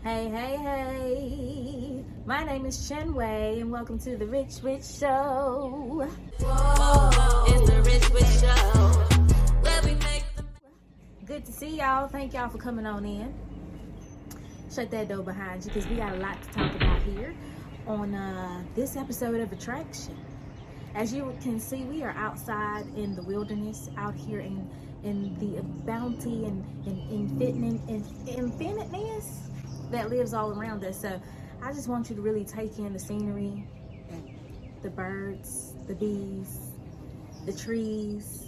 Hey, hey, hey. My name is Chinwé, and welcome to the Rich Rich Show. Whoa, it's the Rich Rich Show. Where we make the... Good to see y'all. Thank y'all for coming on in. Shut that door behind you because we got a lot to talk about here on this episode of Attraction. As you can see, we are outside in the wilderness, out here in the bounty and infiniteness that lives all around us. So I just want you to really take in the scenery, the birds, the bees, the trees.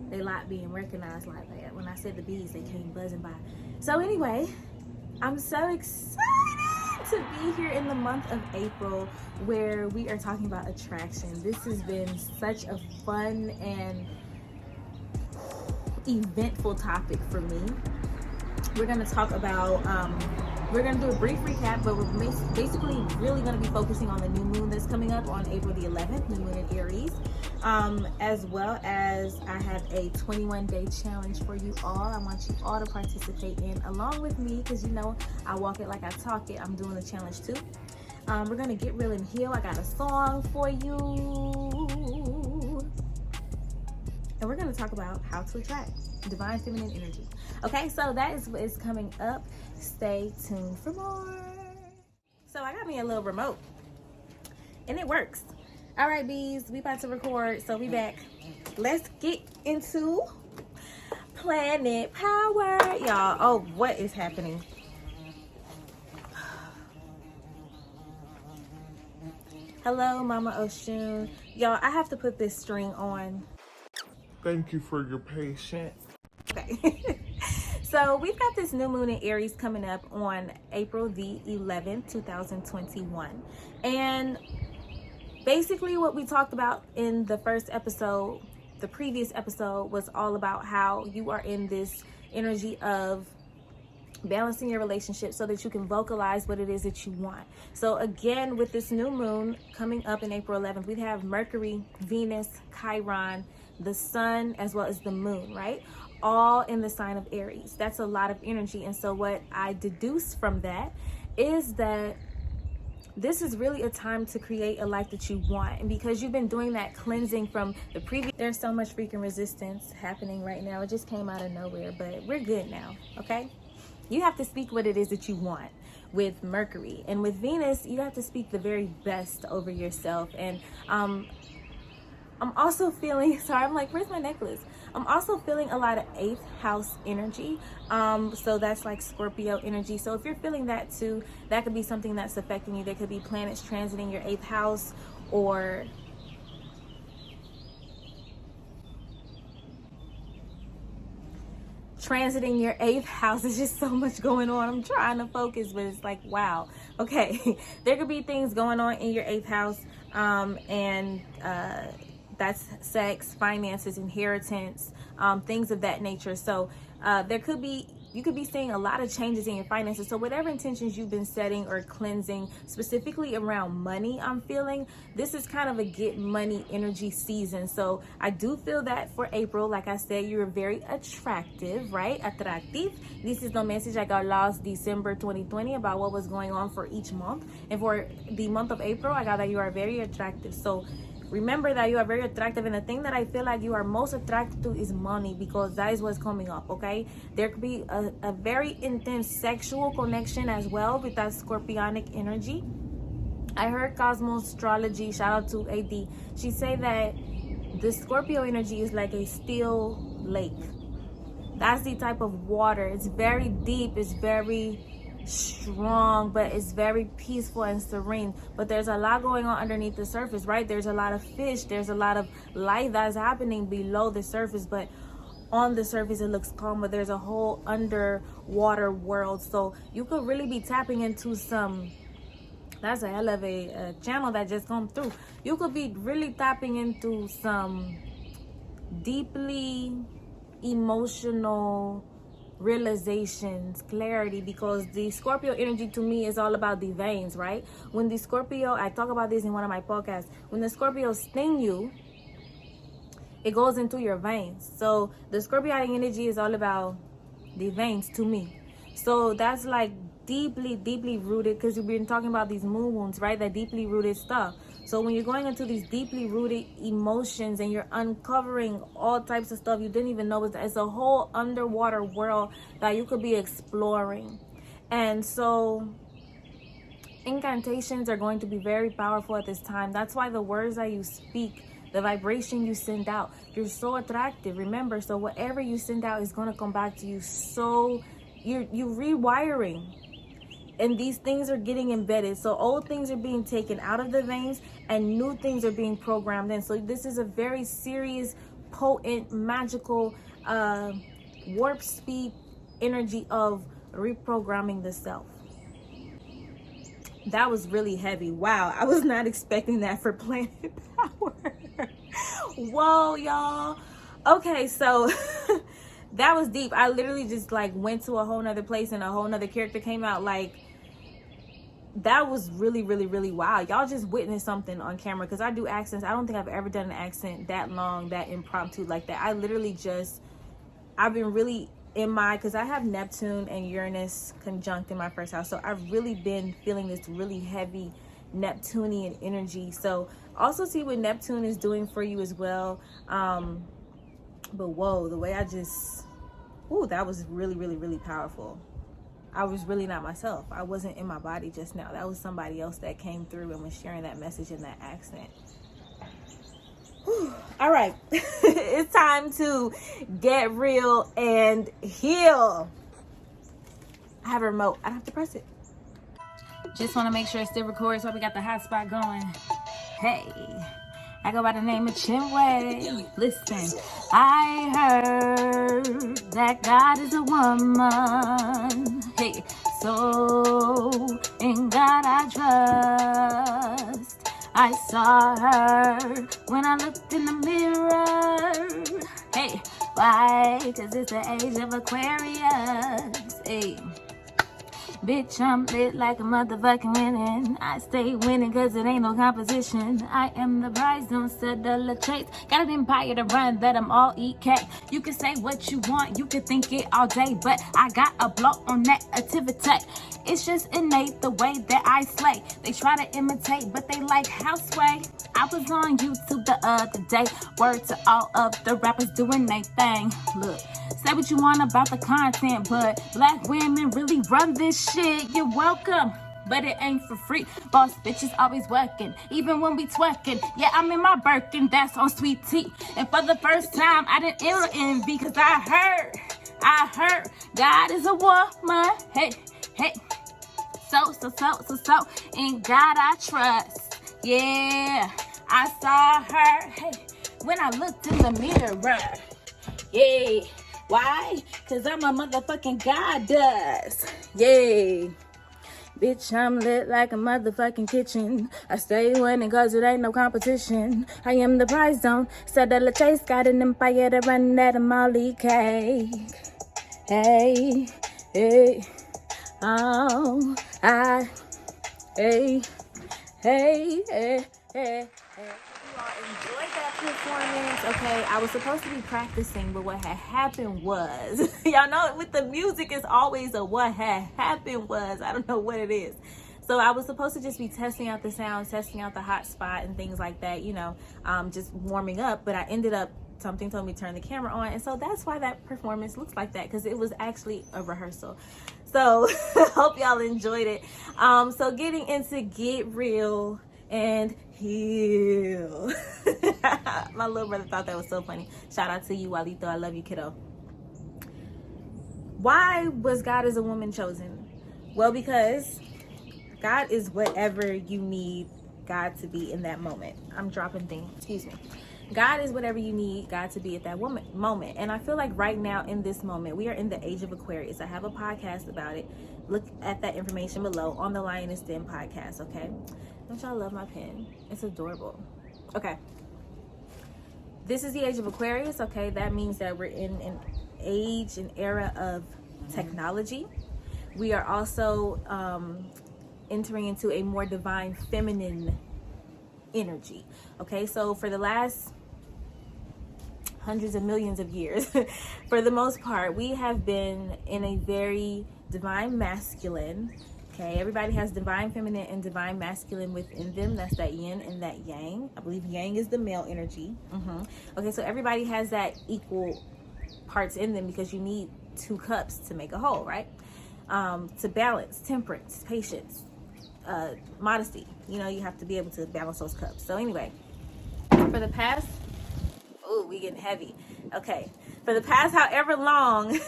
They like being recognized like that. When I said the bees, they came buzzing by. So anyway, I'm so excited to be here in the month of April where we are talking about attraction. This has been such a fun and eventful topic for me. We're going to talk about, we're going to do a brief recap, but we're basically really going to be focusing on the new moon that's coming up on April the 11th, new moon in Aries, as well as I have a 21-day challenge for you all. I want you all to participate in along with me because, you know, I walk it like I talk it. I'm doing the challenge too. We're going to get real and heal. I got a song for you. And we're going to talk about how to attract divine feminine energy. Okay, so that is what is coming up. Stay tuned for more. So I got me a little remote and it works. All right, bees, we about to record, so we back. Let's get into planet power, y'all. Oh, what is happening? Hello, Mama Oshun. Y'all, I have to put this string on. Thank you for your patience. Okay. So we've got this new moon in Aries coming up on April the 11th, 2021. And basically what we talked about in the first episode, the previous episode, was all about how you are in this energy of balancing your relationship so that you can vocalize what it is that you want. So again, with this new moon coming up in April 11th, we have Mercury, Venus, Chiron, the sun, as well as the moon, right? All in the sign of Aries. That's a lot of energy. And so what I deduce from that is that this is really a time to create a life that you want. And because you've been doing that cleansing from the previous, there's so much freaking resistance happening right now. It just came out of nowhere, but we're good now, okay? You have to speak what it is that you want with Mercury. And with Venus, you have to speak the very best over yourself. And I'm also feeling, sorry, I'm like, where's my necklace? I'm also feeling a lot of 8th house energy. So that's like Scorpio energy. So if you're feeling that too, that could be something that's affecting you. There could be planets transiting your 8th house, or transiting your 8th house. Is just so much going on. I'm trying to focus, but it's like, wow. Okay. There could be things going on in your 8th house. That's sex, finances, inheritance, things of that nature. So you could be seeing a lot of changes in your finances. So whatever intentions you've been setting or cleansing, specifically around money, I'm feeling this is kind of a get money energy season. So I do feel that for April, like I said, you're very attractive, right? Attractive. This is the message I got last December 2020 about what was going on for each month. And for the month of April, I got that you are very attractive. So remember that you are very attractive, and the thing that I feel like you are most attracted to is money, because that is what's coming up, okay? There could be a very intense sexual connection as well with that scorpionic energy. I heard Cosmos Astrology, shout out to AD, she said that the Scorpio energy is like a still lake. That's the type of water. It's very deep, it's very strong, but it's very peaceful and serene. But there's a lot going on underneath the surface, right? There's a lot of fish, there's a lot of life that's happening below the surface, but on the surface it looks calm, but there's a whole underwater world. So you could really be tapping into some, that's a hell of a channel that just come through. You could be really tapping into some deeply emotional realizations, clarity, because the Scorpio energy to me is all about the veins, right? When the Scorpio, I talk about this in one of my podcasts, when the Scorpio sting you, it goes into your veins. So the Scorpionic energy is all about the veins to me. So that's like deeply rooted, because we've been talking about these moon wounds, right? That deeply rooted stuff. So when you're going into these deeply rooted emotions and you're uncovering all types of stuff you didn't even know, it's a whole underwater world that you could be exploring. And so incantations are going to be very powerful at this time. That's why the words that you speak, the vibration you send out, you're so attractive. Remember, so whatever you send out is going to come back to you. So you're rewiring, and these things are getting embedded. So old things are being taken out of the veins and new things are being programmed in. So this is a very serious, potent, magical warp speed energy of reprogramming the self. That was really heavy. Wow, I was not expecting that for Planet Power. Whoa, y'all. Okay, so that was deep. I literally just like went to a whole nother place and a whole nother character came out. Like, that was really wild. Y'all just witnessed something on camera, because I do accents. I don't think I've ever done an accent that long, that impromptu like that. I literally I've been really in my, because I have Neptune and Uranus conjunct in my first house, so I've really been feeling this really heavy Neptunian energy. So also see what Neptune is doing for you as well. But whoa, the way I just, ooh, that was really powerful. I was really not myself. I wasn't in my body just now. That was somebody else that came through and was sharing that message in that accent. Whew. All right, it's time to get real and heal. I have a remote. I don't have to press it. Just want to make sure it still records while we got the hotspot going. Hey, I go by the name of Chinwé. Listen, I heard that God is a woman. Hey, so in God I trust. I saw her when I looked in the mirror. Hey, why? 'Cause it's the age of Aquarius. Hey. Bitch, I'm lit like a motherfucking winning. I stay winning 'cause it ain't no competition. I am the prize, don't settle a chase. Got an empire to run that I'm all eat cake. You can say what you want, you can think it all day, but I got a block on that activity. It's just innate the way that I slay. They try to imitate, but they like houseway. I was on YouTube the other day. Word to all of the rappers doing their thing. Look, say what you want about the content, but black women really run this shit. You're welcome, but it ain't for free. Boss bitches always working, even when we twerking. Yeah, I'm in my Birkin, that's on sweet tea. And for the first time, I didn't ill envy, because I heard God is a woman. Hey, hey. So, in God I trust. Yeah, I saw her, hey, when I looked in the mirror. Yeah, why? 'Cause I'm a motherfucking goddess. Yeah. Bitch, I'm lit like a motherfucking kitchen. I stay winning 'cause it ain't no competition. I am the prize zone. Settle a chase, got an empire to run that Molly cake. Hey, hey. Oh, hey. You all enjoyed that performance. Okay, I was supposed to be practicing, but what had happened was, y'all know with the music, it's always a what had happened was. I don't know what it is. So I was supposed to just be testing out the sounds, testing out the hot spot and things like that, you know, just warming up. But I ended up, something told me to turn the camera on. And so that's why that performance looks like that, because it was actually a rehearsal. So hope y'all enjoyed it. So getting into get real and heal. My little brother thought that was so funny. Shout out to you, Walito. I love you, kiddo. Why was God as a woman chosen? Well, because God is whatever you need God to be in that moment. I'm dropping things. Excuse me. God is whatever you need God to be at that moment. And I feel like right now in this moment, we are in the age of Aquarius. I have a podcast about it. Look at that information below on the Lioness Den podcast, okay? Don't y'all love my pen? It's adorable. Okay. This is the age of Aquarius, okay? That means that we're in an age, an era of technology. We are also entering into a more divine feminine energy, okay? So for the last hundreds of millions of years, for the most part, we have been in a very divine masculine. Okay, everybody has divine feminine and divine masculine within them. That's that yin and that yang. I believe yang is the male energy. Okay, so everybody has that equal parts in them because you need 2 cups to make a whole, right? To balance, temperance, patience, modesty. You know, you have to be able to balance those cups. So anyway, for the past, we getting heavy. Okay, for the past however long,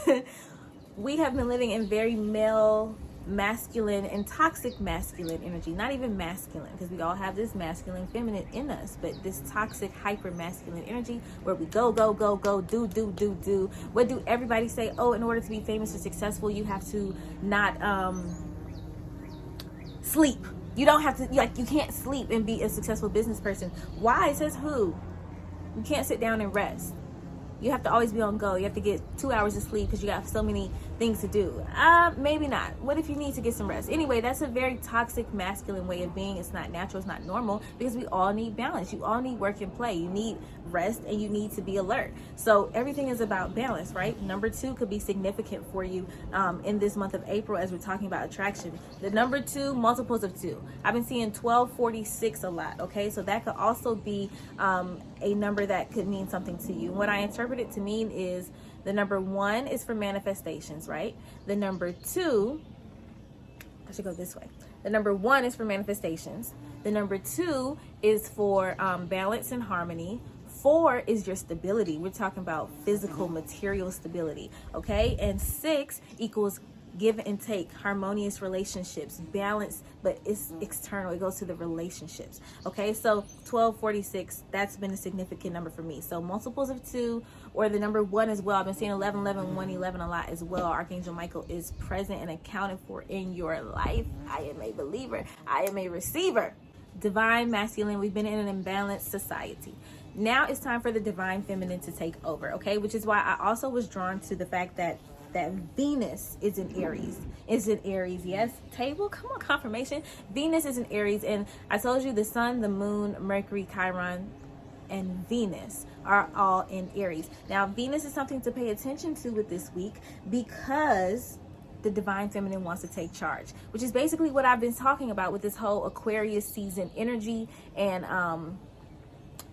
we have been living in very male, masculine, and toxic masculine energy. Not even masculine, because we all have this masculine feminine in us, but this toxic hyper masculine energy where we go, do. What do everybody say? Oh, in order to be famous or successful, you have to not sleep. You don't have to, like, you can't sleep and be a successful business person. Why? Says who? You can't sit down and rest. You have to always be on go. You have to get 2 hours of sleep because you got so many things to do. Maybe not. What if you need to get some rest? Anyway, that's a very toxic masculine way of being. It's not natural. It's not normal because we all need balance. You all need work and play. You need rest and you need to be alert. So everything is about balance, right? Number 2 could be significant for you in this month of April as we're talking about attraction. The number 2, multiples of 2. I've been seeing 1246 a lot, okay? So that could also be a number that could mean something to you. What I interpret it to mean is the number 1 is for manifestations, right? The number 2, I should go this way. The number 1 is for manifestations. The number 2 is for balance and harmony. 4 is your stability. We're talking about physical, material stability, okay? And 6 equals give and take, harmonious relationships, balance, but it's external. It goes to the relationships. Okay, so 1246, that's been a significant number for me. So multiples of 2 or the number 1 as well. I've been seeing 11, 11, 111 a lot as well. Archangel Michael is present and accounted for in your life. I am a believer. I am a receiver. Divine masculine, we've been in an imbalanced society. Now it's time for the divine feminine to take over, okay? Which is why I also was drawn to the fact that Venus is in Aries. Yes, table, come on, confirmation. Venus is in Aries, and I told you the sun, the moon, Mercury, Chiron, and Venus are all in Aries. Now, Venus is something to pay attention to with this week because the divine feminine wants to take charge, which is basically what I've been talking about with this whole Aquarius season energy and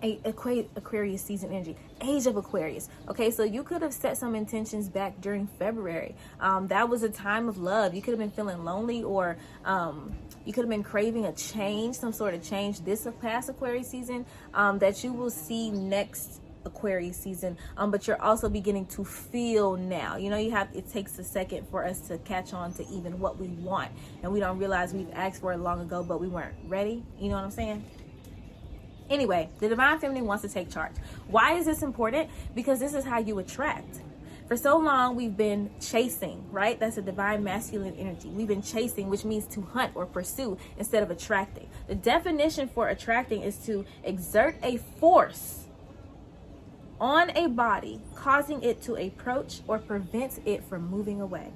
Aquarius season energy, age of Aquarius. Okay, so you could have set some intentions back during February. That was a time of love. You could have been feeling lonely, or you could have been craving a change, some sort of change this past Aquarius season that you will see next Aquarius season, but you're also beginning to feel now. You know, it takes a second for us to catch on to even what we want, and we don't realize we've asked for it long ago, but we weren't ready. You know what I'm saying? Anyway, the divine feminine wants to take charge. Why is this important? Because this is how you attract. For so long, we've been chasing, right? That's a divine masculine energy. We've been chasing, which means to hunt or pursue instead of attracting. The definition for attracting is to exert a force on a body, causing it to approach or prevents it from moving away.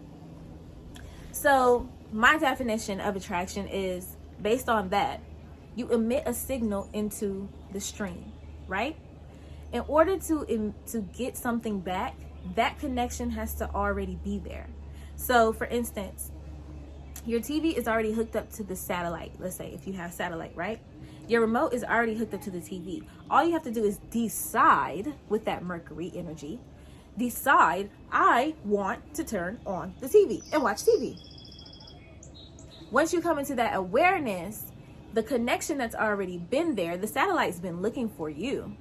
So my definition of attraction is based on that. You emit a signal into the stream, right? In order to get something back, that connection has to already be there. So for instance, your TV is already hooked up to the satellite. Let's say if you have satellite, right? Your remote is already hooked up to the TV. All you have to do is decide with that Mercury energy, decide I want to turn on the TV and watch TV. Once you come into that awareness, the connection that's already been there, the satellite's been looking for you,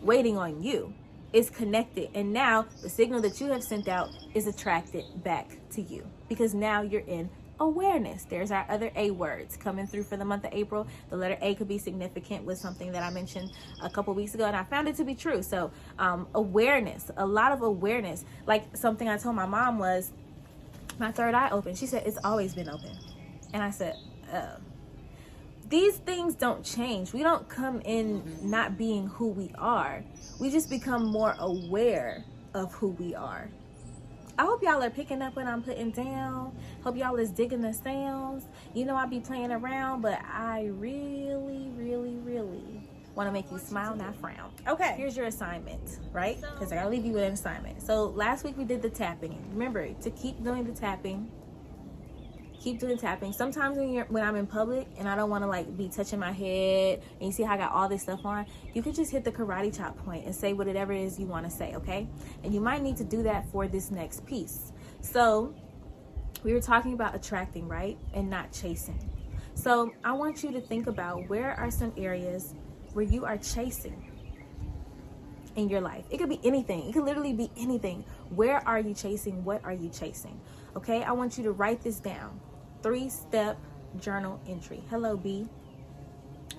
waiting on you, is connected. And now the signal that you have sent out is attracted back to you because now you're in awareness. There's our other A words coming through for the month of April. The letter A could be significant with something that I mentioned a couple weeks ago, and I found it to be true. So awareness, a lot of awareness. Like something I told my mom was, my third eye opened. She said, it's always been open. And I said, these things don't change. We don't come in not being who we are. We just become more aware of who we are. I hope y'all are picking up what I'm putting down. Hope y'all is digging the sounds. You know, I be playing around, but I really, really, really want to make you smile, not frown. Okay, here's your assignment, right? Because I gotta leave you with an assignment. So last week we did the tapping. Remember to keep doing the tapping Keep doing tapping. Sometimes when I'm in public and I don't want to like be touching my head, and you see how I got all this stuff on, you can just hit the karate chop point and say whatever it is you want to say, okay? And you might need to do that for this next piece. So we were talking about attracting, right? And not chasing. So I want you to think about, where are some areas where you are chasing in your life? It could be anything. It could literally be anything. Where are you chasing? What are you chasing? Okay, I want you to write this down. 3-step journal entry. Hello, B.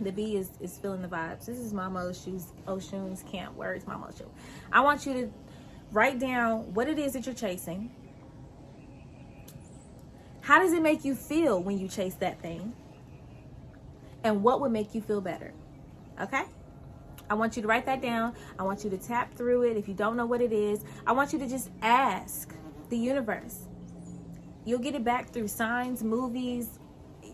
The B is feeling the vibes. This is Mama Oshun's camp. Words, Mama Oshun. I want you to write down what it is that you're chasing. How does it make you feel when you chase that thing? And what would make you feel better? Okay? I want you to write that down. I want you to tap through it. If you don't know what it is, I want you to just ask the universe. You'll get it back through signs, movies.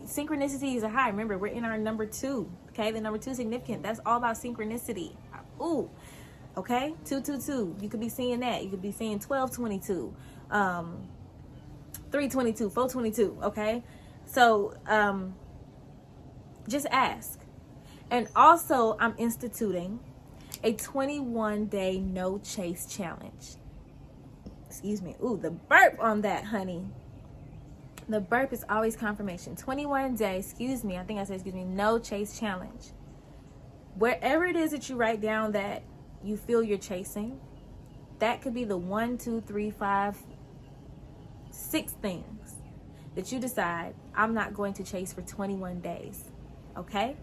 Synchronicities are high. Remember, we're in our number 2. Okay, the number 2 significant. That's all about synchronicity. Ooh, okay, 222. You could be seeing that. You could be seeing 1222, 322, 422. Okay, so just ask. And also, I'm instituting a 21-day no chase challenge. Excuse me. Ooh, the burp on that, honey. The burp is always confirmation. 21 days, no chase challenge. Wherever it is that you write down that you feel you're chasing, that could be the 1, 2, 3, 5, 6 things that you decide, I'm not going to chase for 21 days. Okay?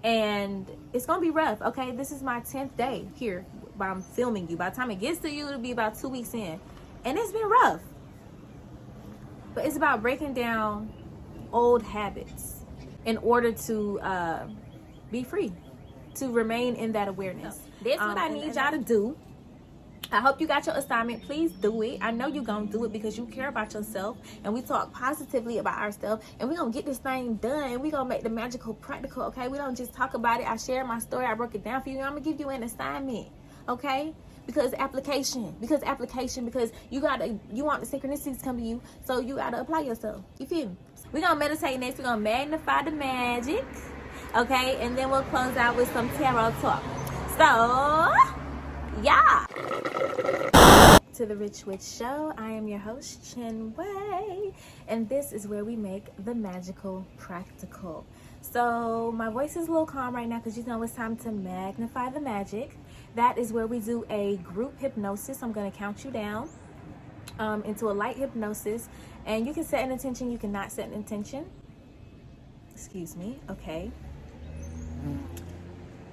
And it's going to be rough. Okay? This is my 10th day here while I'm filming you. By the time it gets to you, it'll be about 2 weeks in. And it's been rough. But it's about breaking down old habits in order to be free, to remain in that awareness. That's what I need y'all to do. I hope you got your assignment. Please do it. I know you're going to do it because you care about yourself. And we talk positively about ourselves. And we're going to get this thing done. And we're going to make the magical practical, okay? We don't just talk about it. I share my story. I broke it down for you. I'm going to give you an assignment, okay? Because application, because you want the synchronicities to come to you, so you gotta apply yourself. You feel me? We're gonna meditate next. We're gonna magnify the magic, okay? And then we'll close out with some tarot talk. So, yeah. To the Rich Witch Show, I am your host, Chinwé, and this is where we make the magical practical. So my voice is a little calm right now because you know it's time to magnify the magic. That is where we do a group hypnosis. I'm going to count you down into a light hypnosis. And you can set an intention. You cannot set an intention. Excuse me. Okay.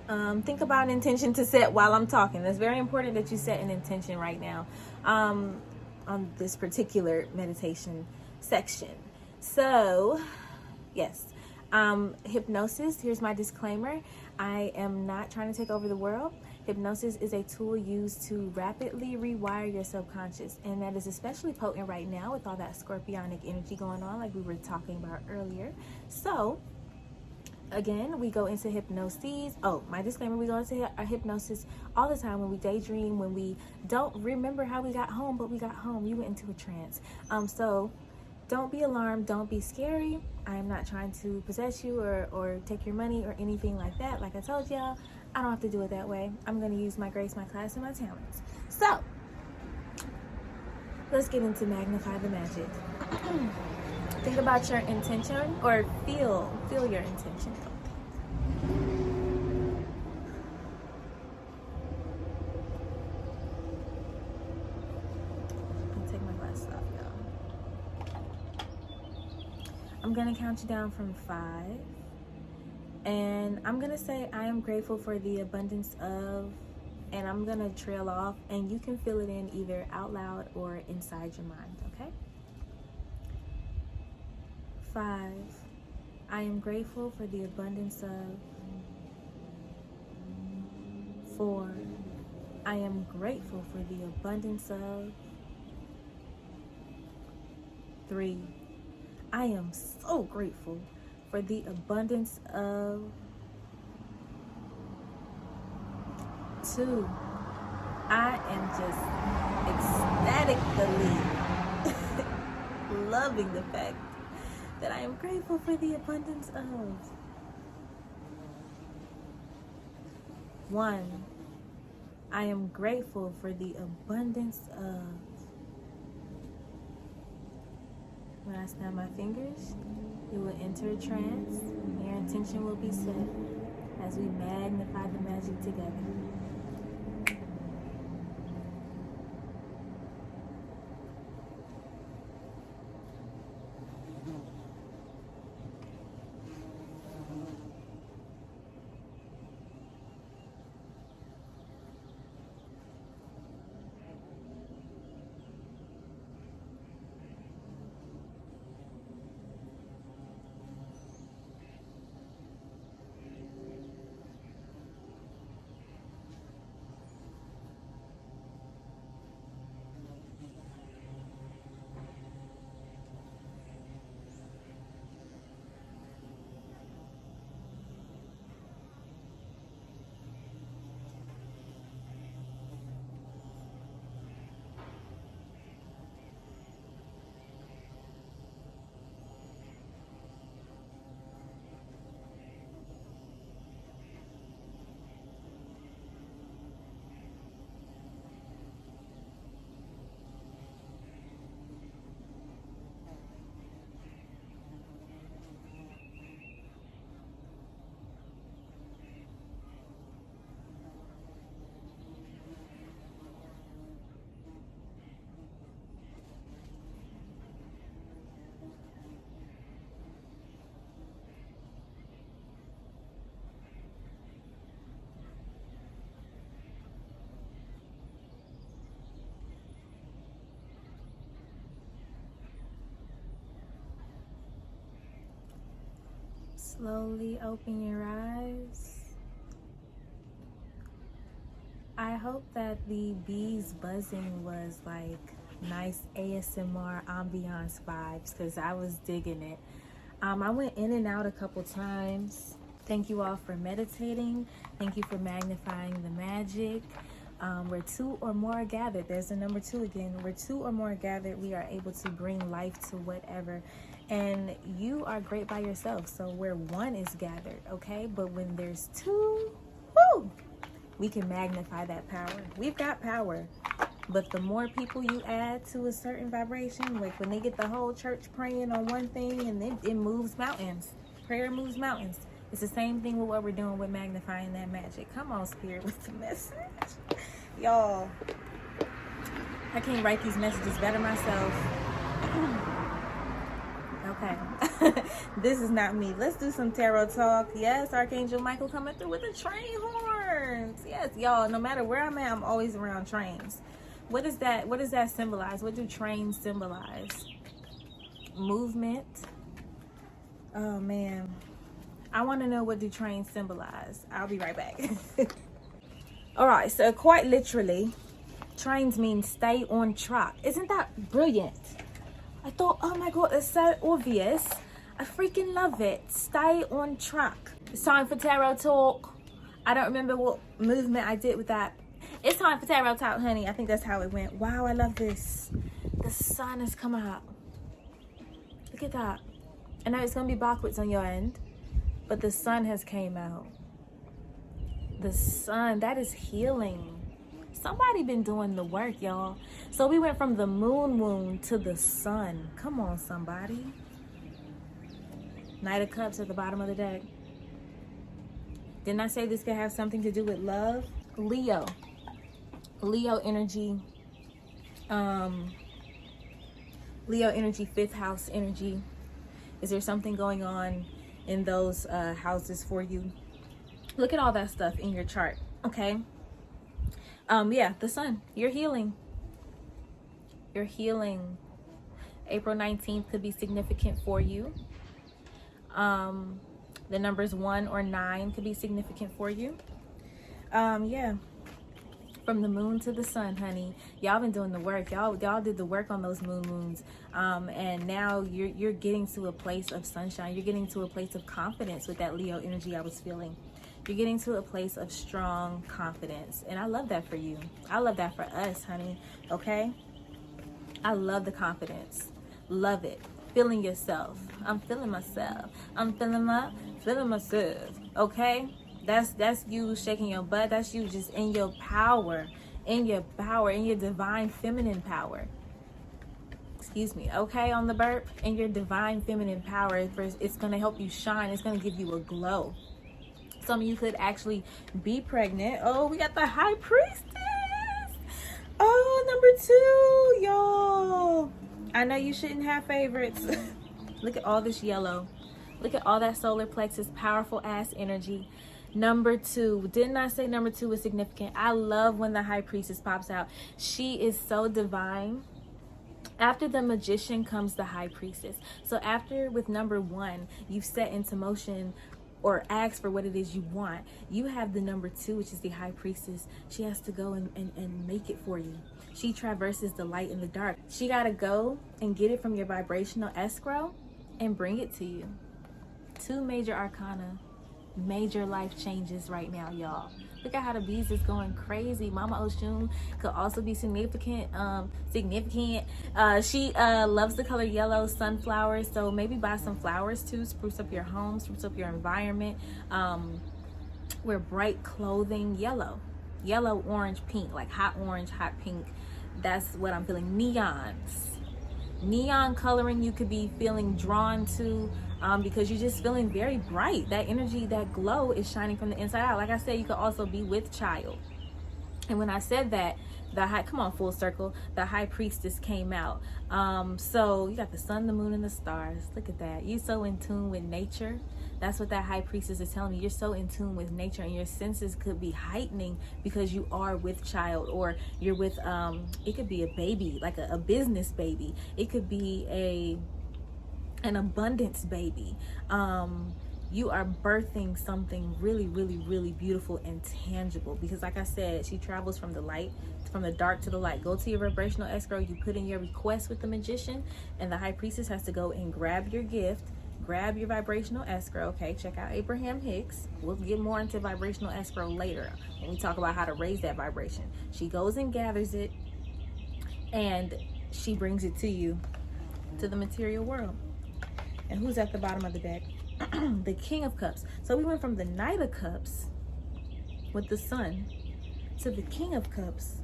Think about an intention to set while I'm talking. It's very important that you set an intention right now on this particular meditation section. So, yes. Hypnosis, here's my disclaimer. I am not trying to take over the world. Hypnosis is a tool used to rapidly rewire your subconscious, and that is especially potent right now with all that scorpionic energy going on, like we were talking about earlier. So, again, we go into hypnosis. Oh, my disclaimer, we go into our hypnosis all the time when we daydream, when we don't remember how we got home, but we got home. You went into a trance. So, don't be alarmed. Don't be scary. I am not trying to possess you or take your money or anything like that. Like I told y'all, I don't have to do it that way. I'm going to use my grace, my class, and my talents. So, let's get into Magnify the Magic. Think about your intention, or feel your intention. I'll take my glasses off, y'all. I'm going to count you down from 5. And I'm going to say, I am grateful for the abundance of, and I'm going to trail off, and you can feel it in either out loud or inside your mind, okay? 5, I am grateful for the abundance of. 4, I am grateful for the abundance of. 3, I am so grateful for the abundance of. 2, I am just ecstatically loving the fact that I am grateful for the abundance of. 1, I am grateful for the abundance of. When I snap my fingers, you will enter a trance, and your intention will be set as we magnify the magic together. Slowly open your eyes. I hope that the bees buzzing was like nice ASMR ambiance vibes, because I was digging it. I went in and out a couple times. Thank you all for meditating. Thank you for magnifying the magic. Where 2 or more are gathered, there's the number 2 again. Where 2 or more are gathered, we are able to bring life to whatever. And you are great by yourself. So where 1 is gathered, okay? But when there's 2, woo, we can magnify that power. We've got power. But the more people you add to a certain vibration, like when they get the whole church praying on one thing, and it moves mountains. Prayer moves mountains. It's the same thing with what we're doing with magnifying that magic. Come on, Spirit, with the message. Y'all, I can't write these messages better myself. Okay. This is not me. Let's do some tarot talk. Yes, Archangel Michael coming through with the train horns. Yes, y'all, no matter where I'm at, I'm always around trains. What is that? What does that symbolize? What do trains symbolize? Movement. Oh, man. I want to know, what do trains symbolize? I'll be right back. All right, so quite literally, trains mean stay on track. Isn't that brilliant? I thought, oh my God, it's so obvious. I freaking love it. Stay on track. It's time for tarot talk. I don't remember what movement I did with that. It's time for tarot talk, honey. I think that's how it went. Wow, I love this. The sun has come out. Look at that. I know it's going to be backwards on your end, but the sun has came out. The sun, that is healing. Somebody been doing the work, y'all. So we went from the moon wound to the sun. Come on, somebody. Knight of Cups at the bottom of the deck. Didn't I say this could have something to do with love? Leo. Leo energy. Leo energy, 5th house energy. Is there something going on in those houses for you? Look at all that stuff in your chart, okay? Yeah, the sun. You're healing. You're healing. April 19th could be significant for you. The numbers 1 or 9 could be significant for you. Yeah. From the moon to the sun, honey. Y'all been doing the work. Y'all did the work on those moon wounds. And now you're getting to a place of sunshine. You're getting to a place of confidence with that Leo energy I was feeling. You're getting to a place of strong confidence. And I love that for you. I love that for us, honey. Okay? I love the confidence. Love it. feeling yourself. I'm feeling myself. I'm feeling myself. Okay? That's you shaking your butt. That's you just in your power. In your divine feminine power. Excuse me. Okay, on the burp. In your divine feminine power. It's going to help you shine. It's going to give you a glow. Some of you could actually be pregnant. Oh, we got the High Priestess. Oh, number 2, y'all. I know you shouldn't have favorites. Look at all this yellow. Look at all that solar plexus, powerful ass energy. Number 2. Didn't I say number 2 is significant? I love when the High Priestess pops out. She is so divine. After the Magician comes the High Priestess. So after, with number 1, you've set into motion or ask for what it is you want, you have the number 2, which is the High Priestess. She has to go and make it for you. She traverses the light and the dark. She got to go and get it from your vibrational escrow and bring it to you. 2 major arcana, major life changes right now, y'all. Look at how the bees is going crazy. Mama Oshun could also be significant. She loves the color yellow, sunflowers. So maybe buy some flowers too. Spruce up your home, spruce up your environment. Wear bright clothing, yellow, orange, pink, like hot orange, hot pink. That's what I'm feeling. Neon coloring you could be feeling drawn to. Because you're just feeling very bright. That energy, that glow is shining from the inside out. Like I said, you could also be with child. And when I said that, come on, full circle, the High Priestess came out. So you got the sun, the moon, and the stars. Look at that. You're so in tune with nature. That's what that High Priestess is telling you. You're so in tune with nature, and your senses could be heightening because you are with child, or you're with, it could be a baby, like a business baby. It could be an abundance baby. You are birthing something really, really, really beautiful and tangible, because like I said, she travels from the light, from the dark to the light. Go to your vibrational escrow, you put in your request with the Magician, and the High Priestess has to go and grab your gift, grab your vibrational escrow. Okay, check out Abraham Hicks. We'll get more into vibrational escrow later when we talk about how to raise that vibration. She goes and gathers it, and she brings it to you, to the material world. And who's at the bottom of the deck? The King of Cups. So we went from the Knight of Cups with the Sun to the King of Cups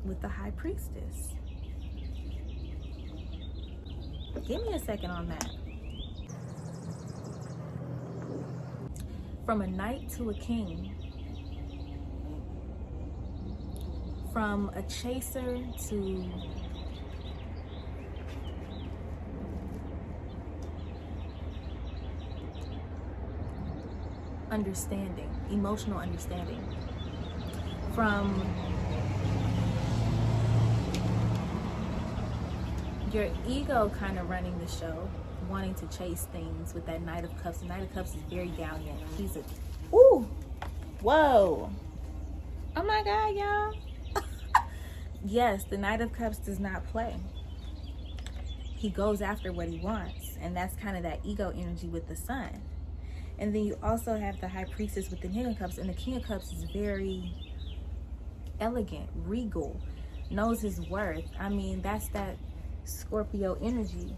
with the High Priestess. Give me a second on that. From a knight to a king. From a chaser to understanding, emotional understanding. From your ego kind of running the show, wanting to chase things with that Knight of Cups. The Knight of Cups is very valiant. He's a, ooh, whoa, oh my God, y'all. Yes, the Knight of Cups does not play. He goes after what he wants, and that's kind of that ego energy with the Sun. And then you also have the High Priestess with the King of Cups, and the King of Cups is very elegant, regal, knows his worth. I mean, that's that Scorpio energy,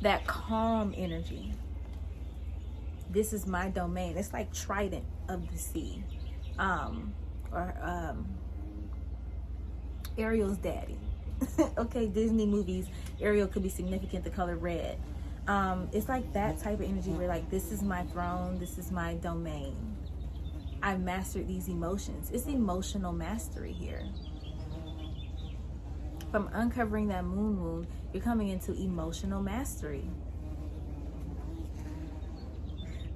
that calm energy. This is my domain. It's like Trident of the sea, or Ariel's daddy. Okay, Disney movies, Ariel could be significant, the color red. It's like that type of energy where like, this is my throne, this is my domain. I've mastered these emotions. It's emotional mastery here. From uncovering that moon wound, you're coming into emotional mastery.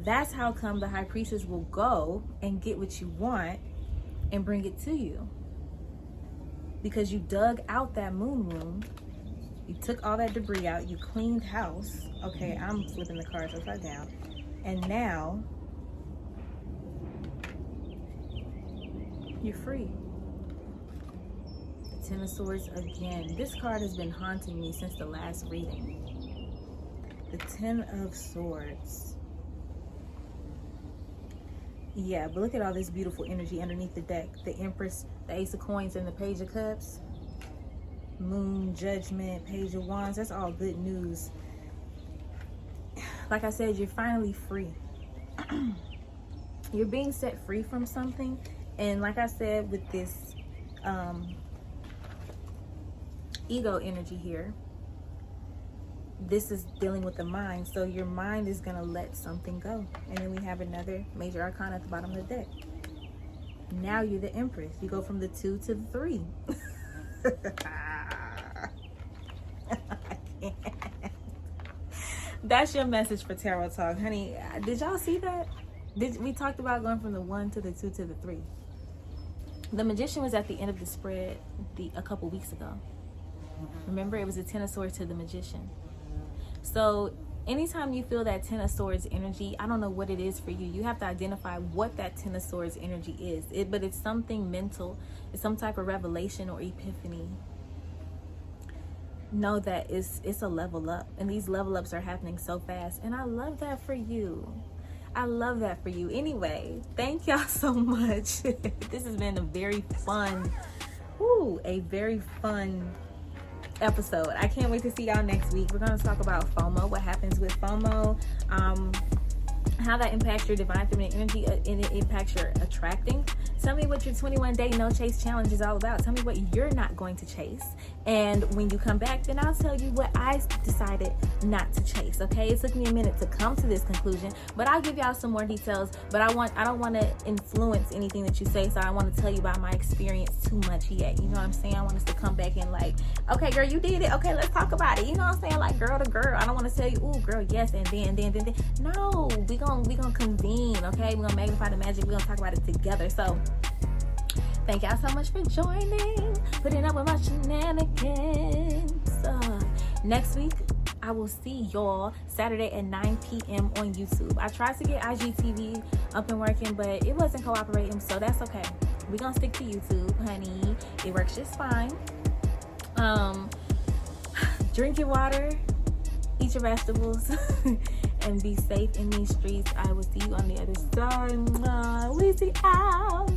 That's how come the High Priestess will go and get what you want and bring it to you. Because you dug out that moon wound. You took all that debris out. You cleaned house. Okay, I'm flipping the cards upside down. And now, you're free. The Ten of Swords again. This card has been haunting me since the last reading. The Ten of Swords. Yeah, but look at all this beautiful energy underneath the deck. The Empress, the Ace of Coins, and the Page of Cups. Moon, Judgment, Page of Wands. That's all good news. Like I said, you're finally free. You're being set free from something. And like I said, with this ego energy here, this is dealing with the mind. So your mind is going to let something go. And then we have another major arcana at the bottom of the deck. Now you're the Empress. You go from the 2 to the 3. I can't. That's your message for Tarot Talk. Honey, did y'all see that? We talked about going from the 1 to the 2 to the 3. The Magician was at the end of the spread a couple weeks ago. Remember, it was the 10 of Swords to the Magician. So anytime you feel that 10 of Swords energy, I don't know what it is for you. You have to identify what that 10 of Swords energy is. But it's something mental. It's some type of revelation or epiphany. Know that it's a level up. And these level ups are happening so fast. And I love that for you. I love that for you. Anyway, thank y'all so much. This has been a very fun episode. I can't wait to see y'all next week. We're going to talk about FOMO, what happens with FOMO, how that impacts your divine feminine energy, and it impacts your attracting. Tell me what your 21-day no chase challenge is all about. Tell me what you're not going to chase. And when you come back, then I'll tell you what I decided not to chase. Okay, it took me a minute to come to this conclusion, but I'll give y'all some more details. But I don't want to influence anything that you say, so I want to tell you about my experience too much yet. You know what I'm saying? I want us to come back and like, okay, girl, you did it. Okay, let's talk about it. You know what I'm saying? Like girl to girl. I don't want to tell you, ooh, girl, yes, and then. No, we gonna convene. Okay, we're gonna magnify the magic. We're gonna talk about it together. So thank y'all so much for joining, putting up with my shenanigans. Next week, I will see y'all Saturday at 9 p.m. on YouTube. I tried to get IGTV up and working, but it wasn't cooperating, so that's okay. We're going to stick to YouTube, honey. It works just fine. Drink your water, eat your vegetables, and be safe in these streets. I will see you on the other side. We see out.